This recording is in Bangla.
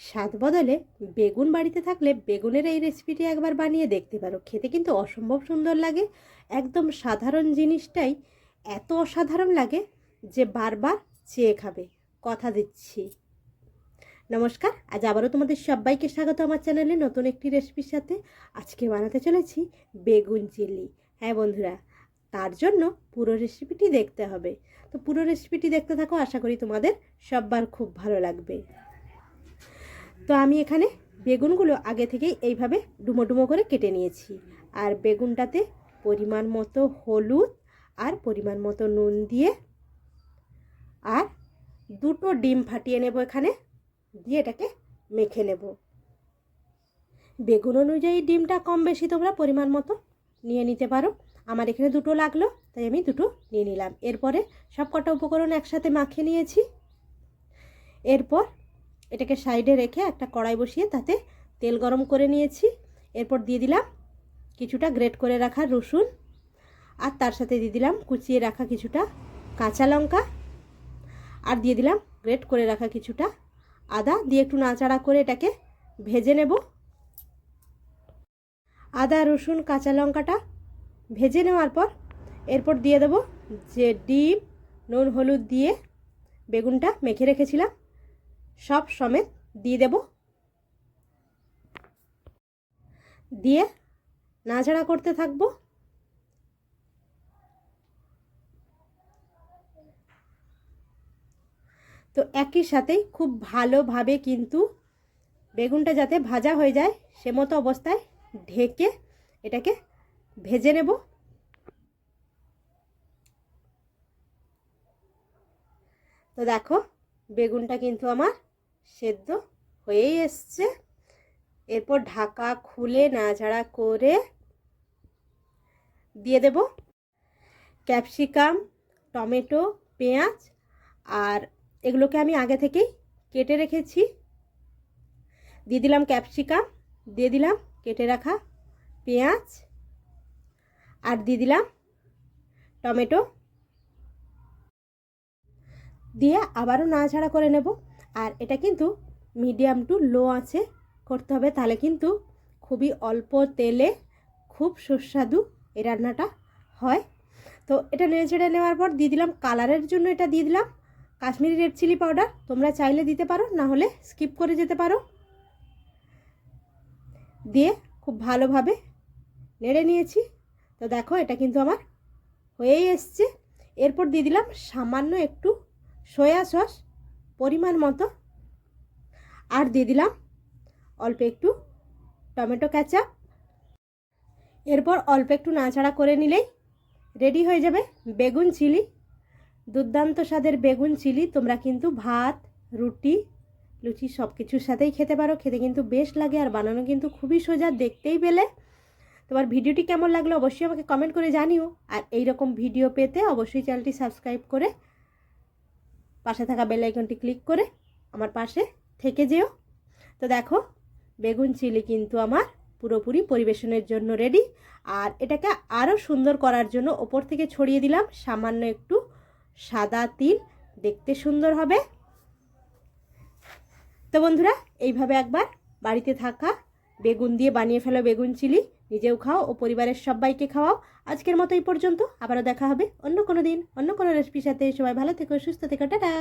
স্বাদ বদলে বেগুন বাড়িতে থাকলে বেগুনের এই রেসিপিটি একবার বানিয়ে দেখতে পারো। খেতে কিন্তু অসম্ভব সুন্দর লাগে। একদম সাধারণ জিনিসটাই এত অসাধারণ লাগে যে বারবার চেয়ে খাবে, কথা দিচ্ছি। নমস্কার, আজ আবারও তোমাদের সবাইকে স্বাগত আমার চ্যানেলে নতুন একটি রেসিপির সাথে। আজকে বানাতে চলেছি বেগুন চিলি। হ্যাঁ বন্ধুরা, তার জন্য পুরো রেসিপিটি দেখতে হবে। তো পুরো রেসিপিটি দেখতে থাকো, আশা করি তোমাদের সবার খুব ভালো লাগবে। তো আমি এখানে বেগুনগুলো আগে থেকেই এইভাবে ডুমো ডুমো করে কেটে নিয়েছি। আর বেগুনটাতে পরিমাণ মতো হলুদ আর পরিমাণ মতো নুন দিয়ে আর দুটো ডিম ফাটিয়ে নেব এখানে, দিয়ে এটাকে মেখে নেব। বেগুন অনুযায়ী ডিমটা কম বেশি তোমরা পরিমাণ মতো নিয়ে নিতে পারো। আমার এখানে দুটো লাগলো, তাই আমি দুটো নিয়ে নিলাম। এরপরে সব কটা উপকরণ একসাথে মাখিয়ে নিয়েছি। এরপর এটাকে সাইডে রেখে একটা কড়াই বসিয়ে তাতে তেল গরম করে নিয়েছি। এরপর দিয়ে দিলাম কিছুটা গ্রেট করে রাখা রসুন, আর তার সাথে দিয়ে দিলাম কুচিয়ে রাখা কিছুটা কাঁচা লঙ্কা, আর দিয়ে দিলাম গ্রেট করে রাখা কিছুটা আদা। দিয়ে একটু নাড়াচাড়া করে এটাকে ভেজে নেব। আদা রসুন কাঁচা লঙ্কাটা ভেজে নেওয়ার পর এরপর দিয়ে দেব যে ডিম, নুন হলুদ দিয়ে বেগুনটা মেখে রেখেছিলাম সব সমেত দিয়ে দেব। দিয়ে নাড়াচাড়া করতে থাকবো। তো একই সাথেই খুব ভালোভাবে কিন্তু বেগুনটা যাতে ভাজা হয়ে যায় সে মতো অবস্থায় ঢেকে এটাকে ভেজে নেব। তো দেখো বেগুনটা কিন্তু আমার সেদ্ধ হয়েই এসছে। এরপর ঢাকা খুলে নাড়াচাড়া করে দিয়ে দেব ক্যাপসিকাম, টমেটো, পেঁয়াজ, আর এগুলোকে আমি আগে থেকেই কেটে রেখেছি। দিয়ে দিলাম ক্যাপসিকাম, দিয়ে দিলাম কেটে রাখা পেঁয়াজ, আর দিয়ে দিলাম টমেটো। দিয়ে আবারও নাড়াচাড়া করে নেব। আর এটা কিন্তু মিডিয়াম টু লো আঁচে করতে হবে, তাহলে কিন্তু খুবই অল্প তেলে খুব সুস্বাদু এই রান্নাটা হয়। তো এটা নেড়েচেড়ে নেওয়ার পর দিয়ে দিলাম কালারের জন্য, এটা দিয়ে দিলাম কাশ্মীরি রেড চিলি পাউডার। তোমরা চাইলে দিতে পারো, না হলে স্কিপ করে যেতে পারো। দিয়ে খুব ভালোভাবে নেড়ে নিয়েছি। তো দেখো এটা কিন্তু আমার হয়েই এসছে। এরপর দিয়ে দিলাম সামান্য একটু সয়া সস পরিমাণ মতো, আর দিয়ে দিলাম অল্প একটু টমেটো কেচাপ। এরপর অল্প একটু নাড়াচাড়া করে নিলেই রেডি হয়ে যাবে বেগুন চিলি। দুর্দান্ত স্বাদের বেগুন চিলি তোমরা কিন্তু ভাত, রুটি, লুচি সব কিছুর সাথেই খেতে পারো। খেতে কিন্তু বেশ লাগে, আর বানানো কিন্তু খুবই সোজা, দেখতেই পেলে। তোমার ভিডিওটি কেমন লাগলো অবশ্যই আমাকে কমেন্ট করে জানিও। আর এই রকম ভিডিও পেতে অবশ্যই চ্যানেলটি সাবস্ক্রাইব করে পাশে থাকা বেল আইকনটি ক্লিক করে আমার পাশে থেকে যেও। তো দেখো বেগুন চিলি কিন্তু আমার পুরোপুরি পরিবেশনের জন্য রেডি। আর এটাকে আরও সুন্দর করার জন্য ওপর থেকে ছড়িয়ে দিলাম সামান্য একটু সাদা তিল, দেখতে সুন্দর হবে। তো বন্ধুরা, এইভাবে একবার বাড়িতে থাকা বেগুন দিয়ে বানিয়ে ফেলো বেগুন চিলি। নিজেও খাও ও পরিবারের সবাইকে খাওয়াও। আজকের মতো এই পর্যন্ত, আবারও দেখা হবে অন্য কোনো দিন অন্য কোনো রেসিপির সাথে। সবাই ভালো থেকো, সুস্থ থেকো, টাটা।